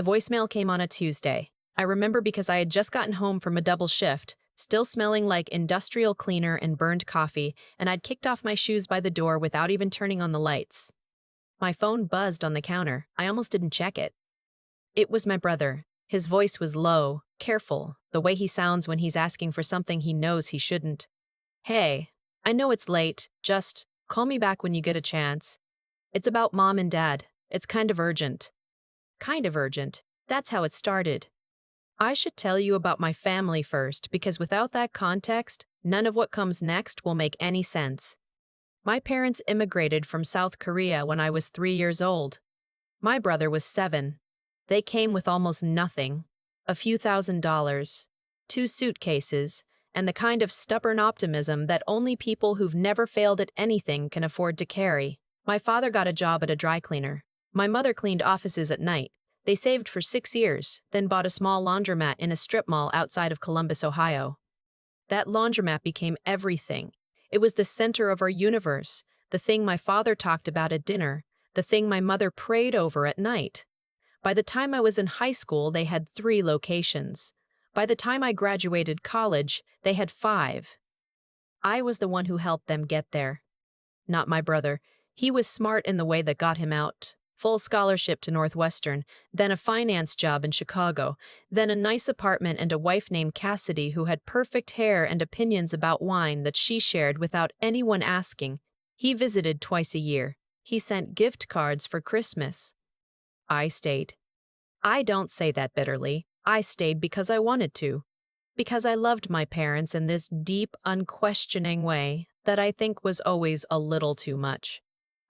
The voicemail came on a Tuesday. I remember because I had just gotten home from a double shift, still smelling like industrial cleaner and burned coffee, and I'd kicked off my shoes by the door without even turning on the lights. My phone buzzed on the counter. I almost didn't check it. It was my brother. His voice was low, careful, the way he sounds when he's asking for something he knows he shouldn't. Hey, I know it's late, just call me back when you get a chance. It's about mom and dad. It's kind of urgent. Kind of urgent. That's how it started. I should tell you about my family first because without that context, none of what comes next will make any sense. My parents immigrated from South Korea when I was 3 years old. My brother was 7. They came with almost nothing, a few $1,000s, 2 suitcases, and the kind of stubborn optimism that only people who've never failed at anything can afford to carry. My father got a job at a dry cleaner. My mother cleaned offices at night. They saved for 6 years, then bought a small laundromat in a strip mall outside of Columbus, Ohio. That laundromat became everything. It was the center of our universe, the thing my father talked about at dinner, the thing my mother prayed over at night. By the time I was in high school, they had 3 locations. By the time I graduated college, they had 5. I was the one who helped them get there. Not my brother. He was smart in the way that got him out. Full scholarship to Northwestern, then a finance job in Chicago, then a nice apartment and a wife named Cassidy who had perfect hair and opinions about wine that she shared without anyone asking. He visited twice a year. He sent gift cards for Christmas. I stayed. I don't say that bitterly. I stayed because I wanted to. Because I loved my parents in this deep, unquestioning way that I think was always a little too much.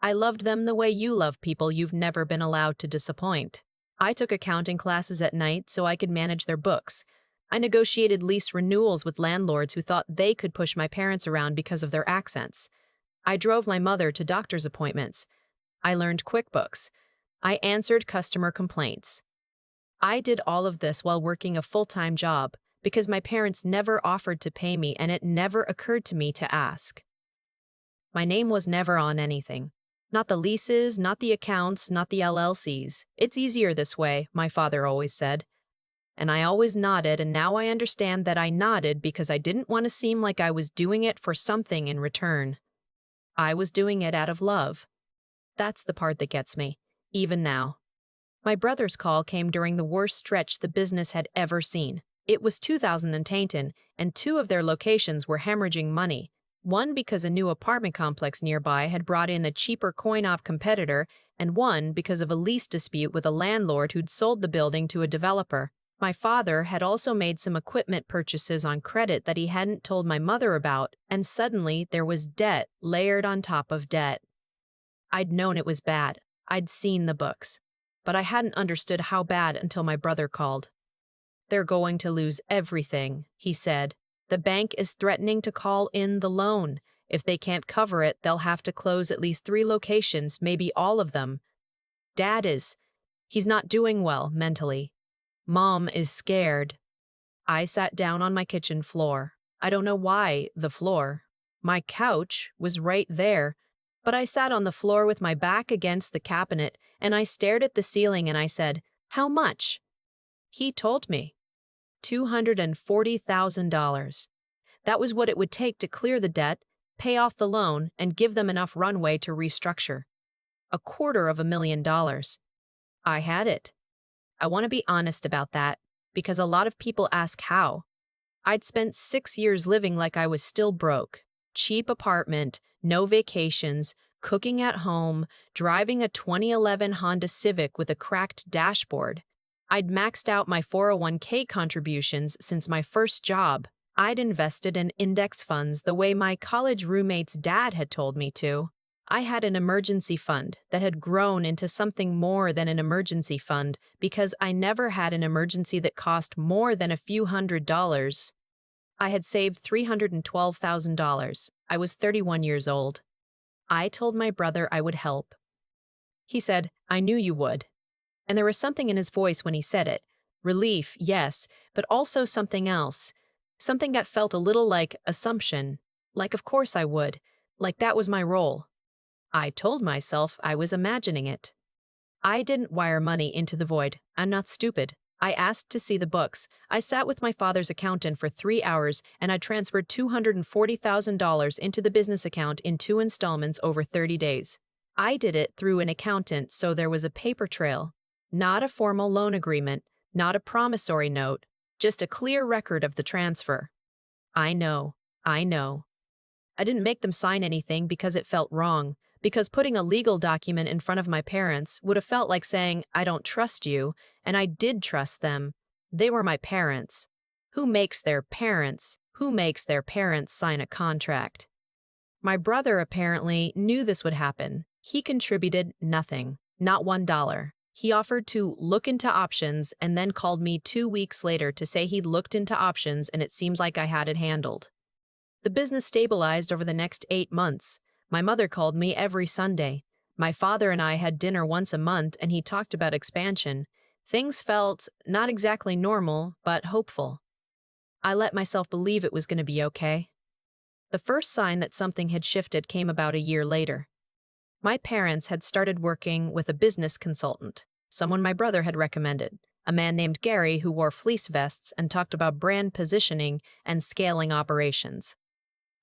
I loved them the way you love people you've never been allowed to disappoint. I took accounting classes at night so I could manage their books. I negotiated lease renewals with landlords who thought they could push my parents around because of their accents. I drove my mother to doctor's appointments. I learned QuickBooks. I answered customer complaints. I did all of this while working a full-time job because my parents never offered to pay me and it never occurred to me to ask. My name was never on anything. Not the leases, not the accounts, not the LLCs. It's easier this way, my father always said. And I always nodded, and now I understand that I nodded because I didn't want to seem like I was doing it for something in return. I was doing it out of love. That's the part that gets me, even now. My brother's call came during the worst stretch the business had ever seen. It was 2010, and 2 of their locations were hemorrhaging money. One because a new apartment complex nearby had brought in a cheaper coin-op competitor, and one because of a lease dispute with a landlord who'd sold the building to a developer. My father had also made some equipment purchases on credit that he hadn't told my mother about, and suddenly there was debt layered on top of debt. I'd known it was bad. I'd seen the books. But I hadn't understood how bad until my brother called. "They're going to lose everything," he said. "The bank is threatening to call in the loan. If they can't cover it, they'll have to close at least 3 locations, maybe all of them. He's not doing well mentally. Mom is scared." I sat down on my kitchen floor. I don't know why the floor. My couch was right there, but I sat on the floor with my back against the cabinet and I stared at the ceiling and I said, "How much?" He told me. $240,000. That was what it would take to clear the debt, pay off the loan, and give them enough runway to restructure. $250,000. I had it. I want to be honest about that, because a lot of people ask how. I'd spent 6 years living like I was still broke. Cheap apartment, no vacations, cooking at home, driving a 2011 Honda Civic with a cracked dashboard. I'd maxed out my 401k contributions since my first job. I'd invested in index funds the way my college roommate's dad had told me to. I had an emergency fund that had grown into something more than an emergency fund because I never had an emergency that cost more than a few $100s. I had saved $312,000. I was 31 years old. I told my brother I would help. He said, "I knew you would." And there was something in his voice when he said it. Relief, yes, but also something else. Something that felt a little like assumption. Like of course I would. Like that was my role. I told myself I was imagining it. I didn't wire money into the void. I'm not stupid. I asked to see the books. I sat with my father's accountant for 3 hours and I transferred $240,000 into the business account in 2 installments over 30 days. I did it through an accountant, so there was a paper trail. Not a formal loan agreement, not a promissory note, just a clear record of the transfer. I know. I know. I didn't make them sign anything because it felt wrong, because putting a legal document in front of my parents would have felt like saying, I don't trust you, and I did trust them. They were my parents. Who makes their parents sign a contract? My brother apparently knew this would happen. He contributed nothing, not $1. He offered to look into options and then called me 2 weeks later to say he'd looked into options and it seems like I had it handled. The business stabilized over the next 8 months. My mother called me every Sunday. My father and I had dinner once a month and he talked about expansion. Things felt not exactly normal, but hopeful. I let myself believe it was going to be okay. The first sign that something had shifted came about a year later. My parents had started working with a business consultant, someone my brother had recommended, a man named Gary who wore fleece vests and talked about brand positioning and scaling operations.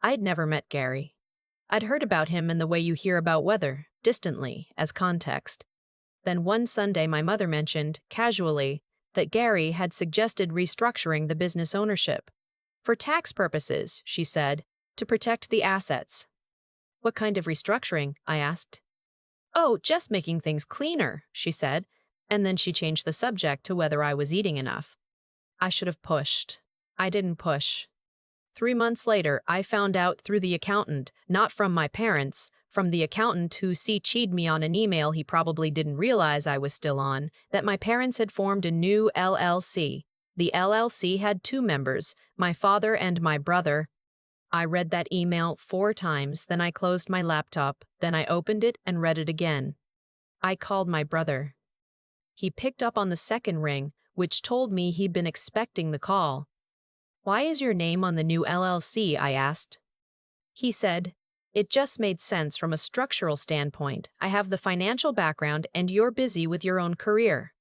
I'd never met Gary. I'd heard about him in the way you hear about weather, distantly, as context. Then one Sunday my mother mentioned, casually, that Gary had suggested restructuring the business ownership. For tax purposes, she said, to protect the assets. What kind of restructuring? I asked. Oh, just making things cleaner, she said, and then she changed the subject to whether I was eating enough. I should have pushed. I didn't push. 3 months later, I found out through the accountant, not from my parents, from the accountant who CC'd me on an email he probably didn't realize I was still on, that my parents had formed a new LLC. The LLC had 2 members, my father and my brother. I read that email 4 times, then I closed my laptop, then I opened it and read it again. I called my brother. He picked up on the second ring, which told me he'd been expecting the call. Why is your name on the new LLC? I asked. He said, it just made sense from a structural standpoint. I have the financial background and you're busy with your own career.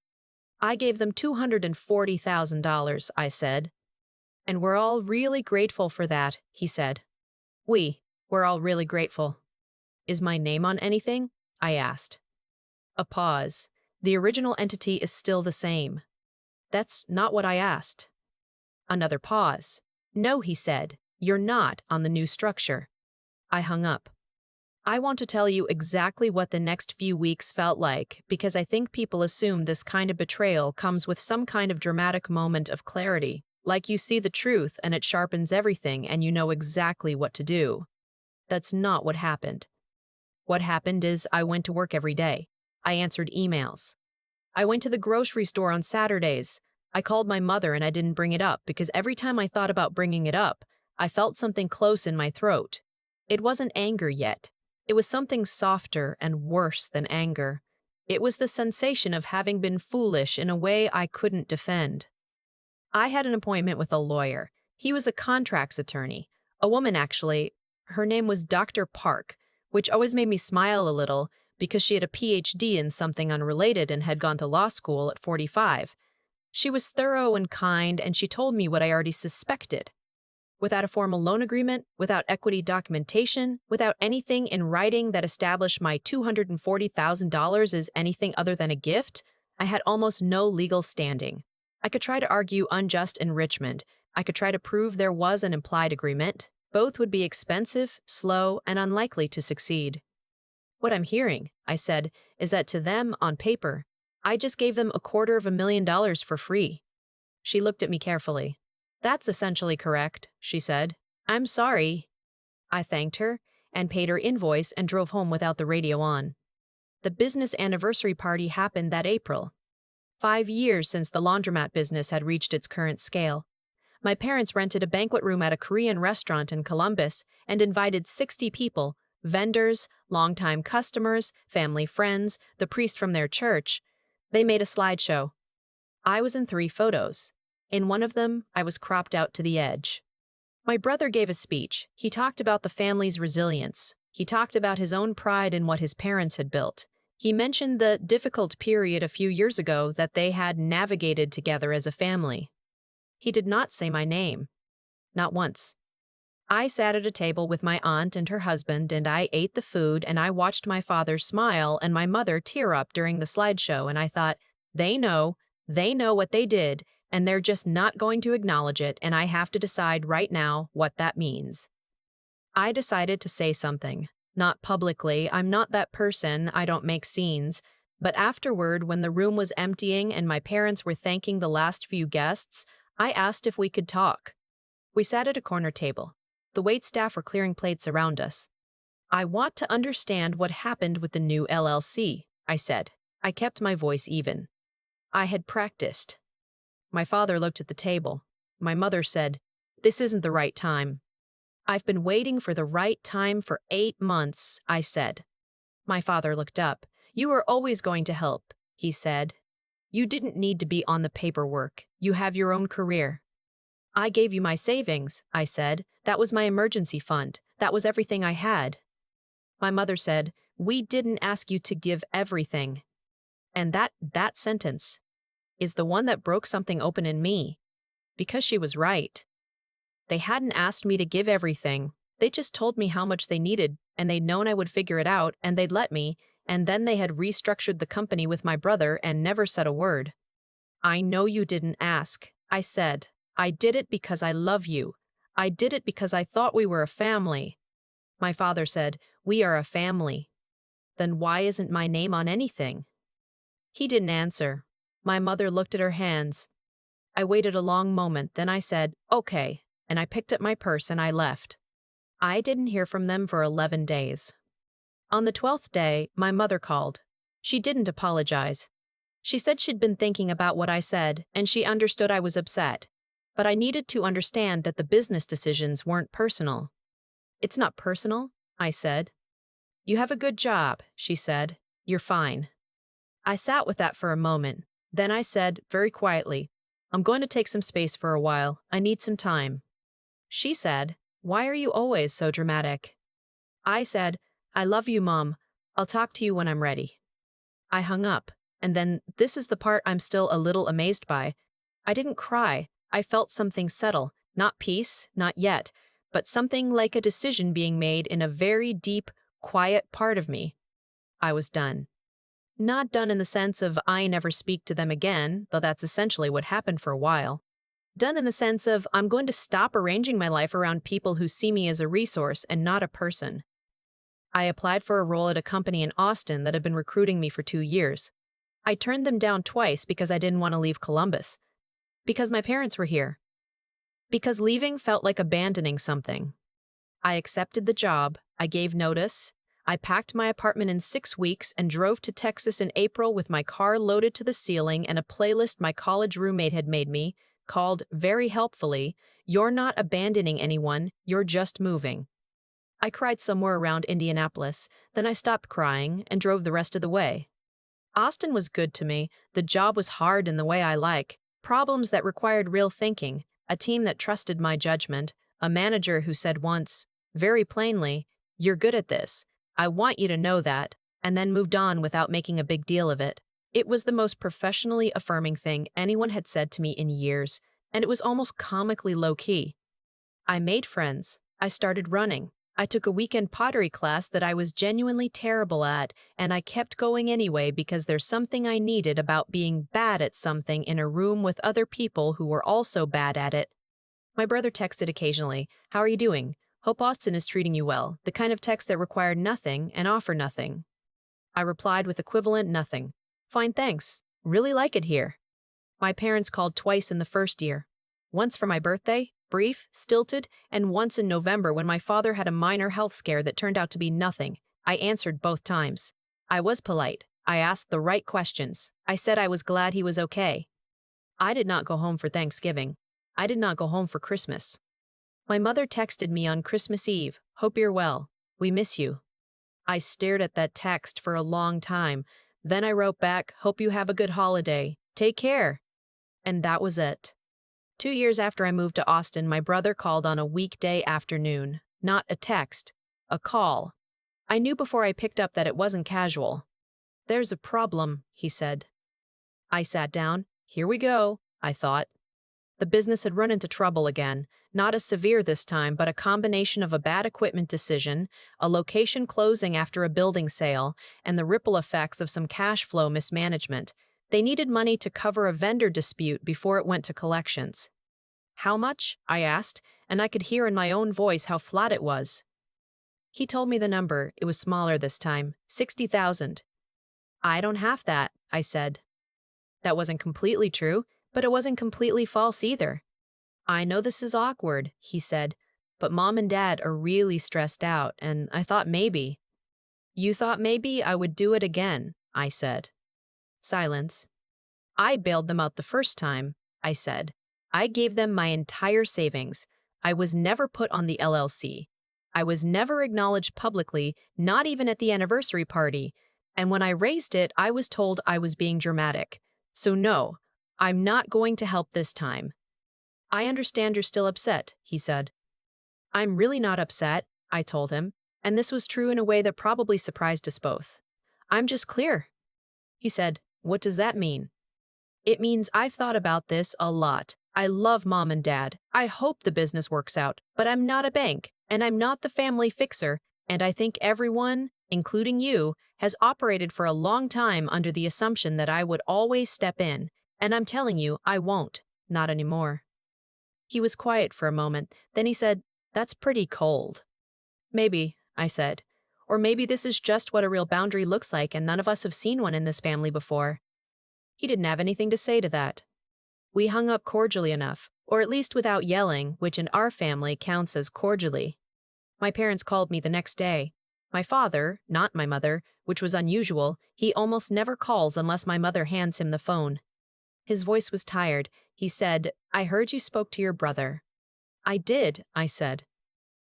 I gave them $240,000, I said. And we're all really grateful for that, he said. We're all really grateful. Is my name on anything? I asked. A pause. The original entity is still the same. That's not what I asked. Another pause. No, he said, you're not on the new structure. I hung up. I want to tell you exactly what the next few weeks felt like because I think people assume this kind of betrayal comes with some kind of dramatic moment of clarity, like you see the truth and it sharpens everything and you know exactly what to do. That's not what happened. What happened is I went to work every day. I answered emails. I went to the grocery store on Saturdays. I called my mother and I didn't bring it up because every time I thought about bringing it up, I felt something close in my throat. It wasn't anger yet. It was something softer and worse than anger. It was the sensation of having been foolish in a way I couldn't defend. I had an appointment with a lawyer. He was a contracts attorney. A woman, actually. Her name was Dr. Park, which always made me smile a little because she had a PhD in something unrelated and had gone to law school at 45. She was thorough and kind, and she told me what I already suspected. Without a formal loan agreement, without equity documentation, without anything in writing that established my $240,000 as anything other than a gift, I had almost no legal standing. I could try to argue unjust enrichment. I could try to prove there was an implied agreement. Both would be expensive, slow, and unlikely to succeed. What I'm hearing, I said, is that to them, on paper, I just gave them $250,000 for free. She looked at me carefully. That's essentially correct, she said. I'm sorry. I thanked her and paid her invoice and drove home without the radio on. The business anniversary party happened that April. 5 years since the laundromat business had reached its current scale. My parents rented a banquet room at a Korean restaurant in Columbus and invited 60 people, vendors, longtime customers, family friends, the priest from their church. They made a slideshow. I was in 3 photos. In one of them, I was cropped out to the edge. My brother gave a speech. He talked about the family's resilience. He talked about his own pride in what his parents had built. He mentioned the difficult period a few years ago that they had navigated together as a family. He did not say my name. Not once. I sat at a table with my aunt and her husband, and I ate the food, and I watched my father smile and my mother tear up during the slideshow, and I thought, they know what they did, and they're just not going to acknowledge it, and I have to decide right now what that means. I decided to say something. Not publicly, I'm not that person, I don't make scenes, but afterward, when the room was emptying and my parents were thanking the last few guests, I asked if we could talk. We sat at a corner table. The waitstaff were clearing plates around us. I want to understand what happened with the new LLC, I said. I kept my voice even. I had practiced. My father looked at the table. My mother said, "This isn't the right time." "I've been waiting for the right time for 8 months," I said. My father looked up. "You were always going to help," he said. "You didn't need to be on the paperwork. You have your own career." "I gave you my savings," I said. "That was my emergency fund. That was everything I had." My mother said, "We didn't ask you to give everything." And that sentence is the one that broke something open in me. Because she was right. They hadn't asked me to give everything. They just told me how much they needed, and they'd known I would figure it out, and they'd let me, and then they had restructured the company with my brother and never said a word. "I know you didn't ask," I said. "I did it because I love you. I did it because I thought we were a family." My father said, "We are a family." "Then why isn't my name on anything?" He didn't answer. My mother looked at her hands. I waited a long moment, then I said, "Okay," and I picked up my purse and I left. I didn't hear from them for 11 days. On the 12th day, my mother called. She didn't apologize. She said she'd been thinking about what I said, and she understood I was upset. But I needed to understand that the business decisions weren't personal. "It's not personal," I said. "You have a good job," she said. "You're fine." I sat with that for a moment. Then I said, very quietly, "I'm going to take some space for a while. I need some time." She said, "Why are you always so dramatic?" I said, "I love you, Mom. I'll talk to you when I'm ready." I hung up, and then this is the part I'm still a little amazed by. I didn't cry. I felt something settle, not peace, not yet, but something like a decision being made in a very deep, quiet part of me. I was done. Not done in the sense of I never speak to them again, though that's essentially what happened for a while. Done in the sense of I'm going to stop arranging my life around people who see me as a resource and not a person. I applied for a role at a company in Austin that had been recruiting me for 2 years. I turned them down twice because I didn't want to leave Columbus. Because my parents were here. Because leaving felt like abandoning something. I accepted the job, I gave notice, I packed my apartment in 6 weeks and drove to Texas in April with my car loaded to the ceiling and a playlist my college roommate had made me, called, very helpfully, "You're not abandoning anyone, you're just moving." I cried somewhere around Indianapolis, then I stopped crying and drove the rest of the way. Austin was good to me, the job was hard in the way I like, problems that required real thinking, a team that trusted my judgment, a manager who said once, very plainly, "You're good at this. I want you to know that," and then moved on without making a big deal of it. It was the most professionally affirming thing anyone had said to me in years, and it was almost comically low-key. I made friends. I started running. I took a weekend pottery class that I was genuinely terrible at, and I kept going anyway because there's something I needed about being bad at something in a room with other people who were also bad at it. My brother texted occasionally, "How are you doing? Hope Austin is treating you well," the kind of text that required nothing and offered nothing. I replied with equivalent nothing. "Fine, thanks. Really like it here." My parents called twice in the first year. Once for my birthday, brief, stilted, and once in November when my father had a minor health scare that turned out to be nothing. I answered both times. I was polite. I asked the right questions. I said I was glad he was okay. I did not go home for Thanksgiving. I did not go home for Christmas. My mother texted me on Christmas Eve, "Hope you're well. We miss you." I stared at that text for a long time. Then I wrote back, "Hope you have a good holiday. Take care." And that was it. 2 years after I moved to Austin, my brother called on a weekday afternoon. Not a text. A call. I knew before I picked up that it wasn't casual. There's a problem, he said. I sat down. Here we go, I thought. The business had run into trouble again, not as severe this time, but a combination of a bad equipment decision, a location closing after a building sale, and the ripple effects of some cash flow mismanagement. They needed money to cover a vendor dispute before it went to collections. How much? I asked, and I could hear in my own voice how flat it was. He told me the number. It was smaller this time, 60,000. I don't have that, I said. That wasn't completely true, but it wasn't completely false either. I know this is awkward, he said, but Mom and Dad are really stressed out, and I thought maybe. You thought maybe I would do it again, I said. Silence. I bailed them out the first time, I said. I gave them my entire savings. I was never put on the LLC. I was never acknowledged publicly, not even at the anniversary party. And when I raised it, I was told I was being dramatic. So no, I'm not going to help this time. I understand you're still upset, he said. I'm really not upset, I told him, and this was true in a way that probably surprised us both. I'm just clear. He said, what does that mean? It means I've thought about this a lot. I love Mom and Dad. I hope the business works out, but I'm not a bank, and I'm not the family fixer, and I think everyone, including you, has operated for a long time under the assumption that I would always step in, and I'm telling you, I won't. Not anymore. He was quiet for a moment, then he said, that's pretty cold. Maybe, I said. Or maybe this is just what a real boundary looks like and none of us have seen one in this family before. He didn't have anything to say to that. We hung up cordially enough, or at least without yelling, which in our family counts as cordially. My parents called me the next day. My father, not my mother, which was unusual, he almost never calls unless my mother hands him the phone. His voice was tired. He said, I heard you spoke to your brother. I did, I said.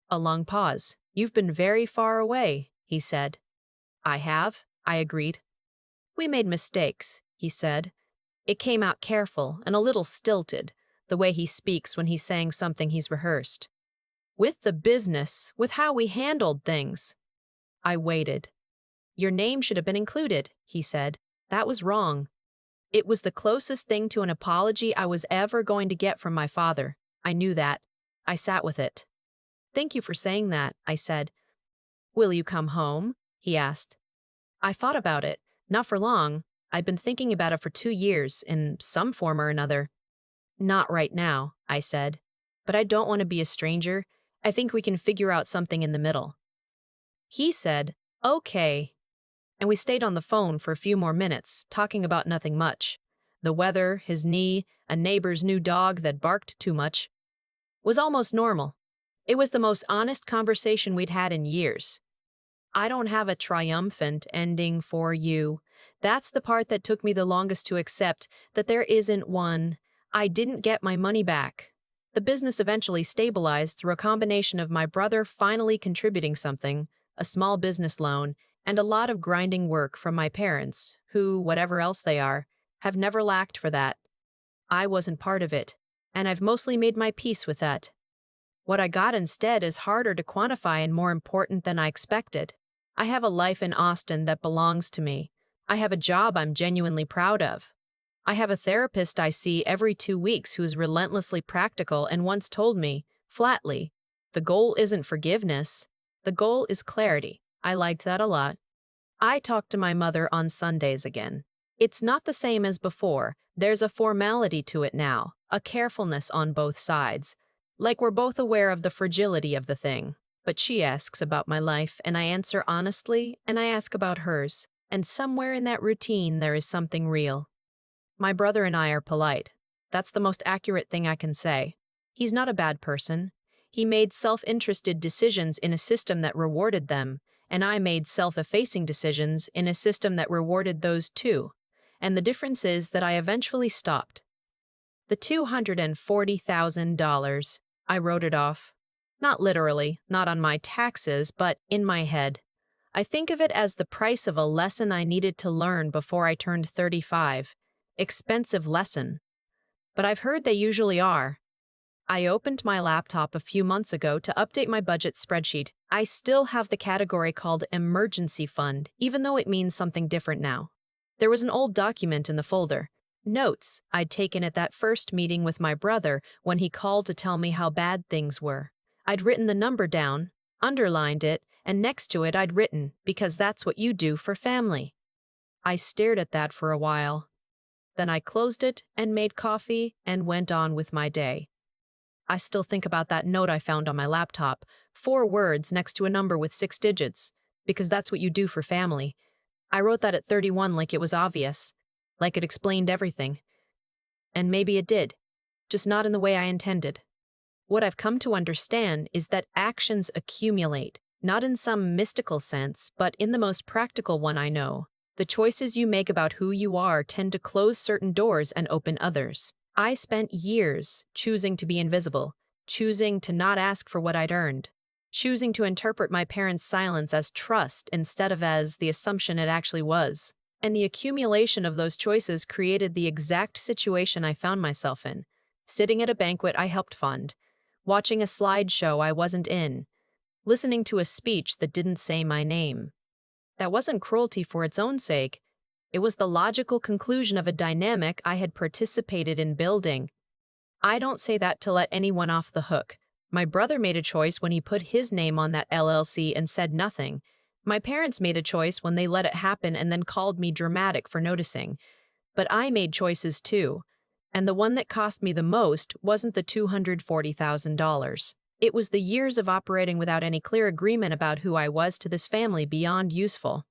A long pause. You've been very far away, he said. I have, I agreed. We made mistakes, he said. It came out careful and a little stilted, the way he speaks when he's saying something he's rehearsed. With the business, with how we handled things. I waited. Your name should have been included, he said. That was wrong. It was the closest thing to an apology I was ever going to get from my father. I knew that. I sat with it. Thank you for saying that, I said. Will you come home? He asked. I thought about it. Not for long. I've been thinking about it for 2 years, in some form or another. Not right now, I said. But I don't want to be a stranger. I think we can figure out something in the middle. He said, okay. And we stayed on the phone for a few more minutes, talking about nothing much. The weather, his knee, a neighbor's new dog that barked too much. Was almost normal. It was the most honest conversation we'd had in years. I don't have a triumphant ending for you. That's the part that took me the longest to accept, that there isn't one. I didn't get my money back. The business eventually stabilized through a combination of my brother finally contributing something, a small business loan, and a lot of grinding work from my parents, who, whatever else they are, have never lacked for that. I wasn't part of it, and I've mostly made my peace with that. What I got instead is harder to quantify and more important than I expected. I have a life in Austin that belongs to me. I have a job I'm genuinely proud of. I have a therapist I see every 2 weeks who's relentlessly practical and once told me, flatly, the goal isn't forgiveness. The goal is clarity. I liked that a lot. I talk to my mother on Sundays again. It's not the same as before. There's a formality to it now, a carefulness on both sides. Like we're both aware of the fragility of the thing. But she asks about my life, and I answer honestly, and I ask about hers. And somewhere in that routine there is something real. My brother and I are polite. That's the most accurate thing I can say. He's not a bad person. He made self-interested decisions in a system that rewarded them, and I made self-effacing decisions in a system that rewarded those too. And the difference is that I eventually stopped. The $240,000. I wrote it off. Not literally, not on my taxes, but in my head. I think of it as the price of a lesson I needed to learn before I turned 35. Expensive lesson. But I've heard they usually are. I opened my laptop a few months ago to update my budget spreadsheet. I still have the category called Emergency Fund, even though it means something different now. There was an old document in the folder. Notes I'd taken at that first meeting with my brother when he called to tell me how bad things were. I'd written the number down, underlined it, and next to it I'd written, because that's what you do for family. I stared at that for a while. Then I closed it and made coffee and went on with my day. I still think about that note I found on my laptop, 4 words next to a number with 6 digits, because that's what you do for family. I wrote that at 31 like it was obvious, like it explained everything. And maybe it did, just not in the way I intended. What I've come to understand is that actions accumulate, not in some mystical sense, but in the most practical one I know. The choices you make about who you are tend to close certain doors and open others. I spent years choosing to be invisible, choosing to not ask for what I'd earned, choosing to interpret my parents' silence as trust instead of as the assumption it actually was. And the accumulation of those choices created the exact situation I found myself in, sitting at a banquet I helped fund, watching a slideshow I wasn't in, listening to a speech that didn't say my name. That wasn't cruelty for its own sake. It was the logical conclusion of a dynamic I had participated in building. I don't say that to let anyone off the hook. My brother made a choice when he put his name on that LLC and said nothing. My parents made a choice when they let it happen and then called me dramatic for noticing. But I made choices too. And the one that cost me the most wasn't the $240,000. It was the years of operating without any clear agreement about who I was to this family beyond useful.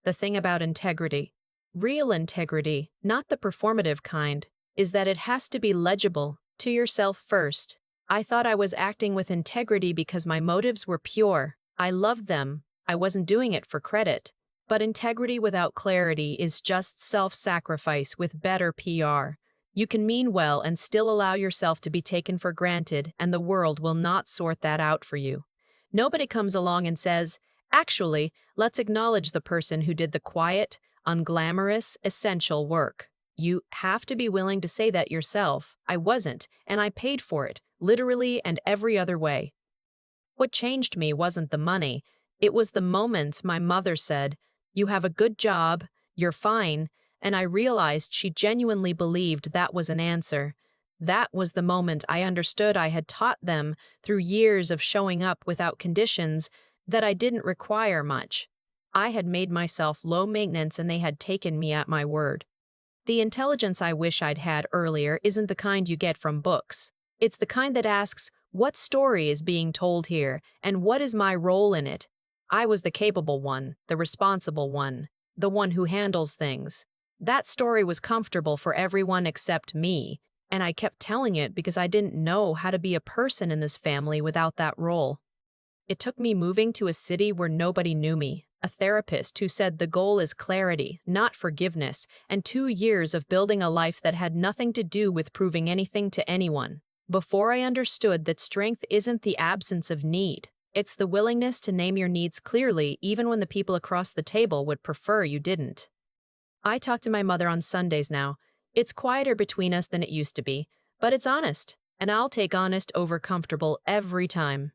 The thing about integrity, real integrity, not the performative kind, is that it has to be legible to yourself first. I thought I was acting with integrity because my motives were pure. I loved them. I wasn't doing it for credit. But integrity without clarity is just self-sacrifice with better PR. You can mean well and still allow yourself to be taken for granted, and the world will not sort that out for you. Nobody comes along and says, actually, let's acknowledge the person who did the quiet, unglamorous, essential work. You have to be willing to say that yourself. I wasn't, and I paid for it, literally and every other way. What changed me wasn't the money. It was the moment my mother said, "You have a good job, you're fine," and I realized she genuinely believed that was an answer. That was the moment I understood I had taught them, through years of showing up without conditions, that I didn't require much. I had made myself low maintenance and they had taken me at my word. The intelligence I wish I'd had earlier isn't the kind you get from books. It's the kind that asks, what story is being told here, and what is my role in it? I was the capable one, the responsible one, the one who handles things. That story was comfortable for everyone except me, and I kept telling it because I didn't know how to be a person in this family without that role. It took me moving to a city where nobody knew me, a therapist who said the goal is clarity, not forgiveness, and 2 years of building a life that had nothing to do with proving anything to anyone, before I understood that strength isn't the absence of need. It's the willingness to name your needs clearly even when the people across the table would prefer you didn't. I talk to my mother on Sundays now. It's quieter between us than it used to be, but it's honest, and I'll take honest over comfortable every time.